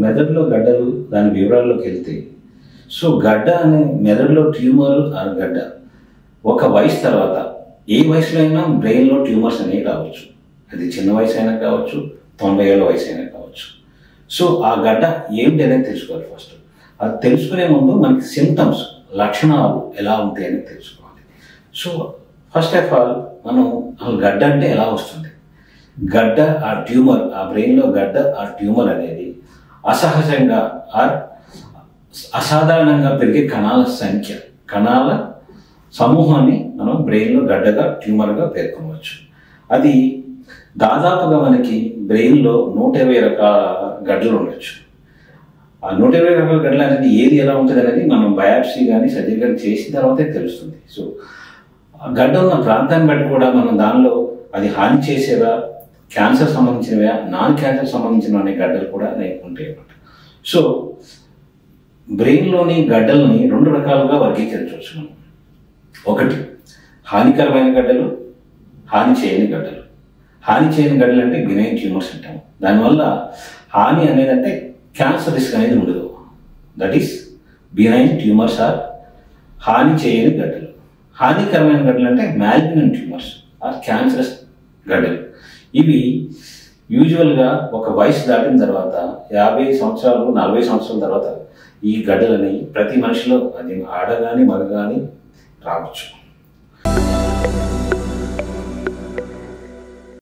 మెదడులో గడ్డలు దాని వివరాల్లోకి వెళ్తే, సో గడ్డ అనే మెదడులో ట్యూమర్ ఆ గడ్డ ఒక వయసు తర్వాత ఏ వయసులో అయినా బ్రెయిన్లో ట్యూమర్స్ అనేవి రావచ్చు. అది చిన్న వయసు అయినా కావచ్చు, 90 ఏళ్ళ వయసు అయినా కావచ్చు. సో ఆ గడ్డ ఏమిటి అనేది తెలుసుకోవాలి. ఫస్ట్ అది తెలుసుకునే ముందు మనకి సిమ్టమ్స్, లక్షణాలు ఎలా ఉంటాయి అనేది తెలుసుకోవాలి. సో ఫస్ట్ ఆఫ్ ఆల్ మనం అసలు గడ్డ అంటే ఎలా వస్తుంది? గడ్డ ఆ ట్యూమర్, ఆ బ్రెయిన్లో గడ్డ ఆ ట్యూమర్ అనేది అసహజంగా అసాధారణంగా పెరిగే కణాల సంఖ్య, కణాల సమూహాన్ని మనం బ్రెయిన్లో గడ్డగా, ట్యూమర్గా పేర్కొనవచ్చు. అది దాదాపుగా మనకి బ్రెయిన్లో 120 రకాల గడ్డలు ఉండొచ్చు. ఆ 120 రకాల గడ్డలు అనేది ఏది ఎలా ఉంటుంది అనేది మనం బయాప్సీ కానీ సర్జరీ కానీ చేసిన తర్వాతే తెలుస్తుంది. సో ఆ గడ్డ ఉన్న ప్రాంతాన్ని బట్టి కూడా మనం దానిలో అది హాని చేసేవా, క్యాన్సర్ సంబంధించినవా, నాన్ క్యాన్సర్ సంబంధించిన అనే గడ్డలు కూడా ఉంటాయి అన్నమాట. సో బ్రెయిన్లోని గడ్డల్ని 2 రకాలుగా వర్గీకరించవచ్చు మనం. ఒకటి హానికరమైన గడ్డలు, హాని చేయని గడ్డలు. హాని చేయని గడ్డలు అంటే బినైన్ ట్యూమర్స్ అంటాము. దానివల్ల హాని అనేది అంటే క్యాన్సర్ రిస్క్ అనేది ఉండదు. That is benign tumours are హాని చేయని గడ్డలు. హానికరమైన గడ్డలు అంటే మ్యాలిగ్నెంట్ ట్యూమర్స్ ఆర్ క్యాన్సరస్ గడ్డలు. ఇవి యూజువల్గా ఒక వయసు దాటిన తర్వాత 50 సంవత్సరాలు 40 సంవత్సరాల తర్వాత ఈ గడ్డలని ప్రతి మనిషిలో, అది ఆడ కానీ మగ కానీ రావచ్చు.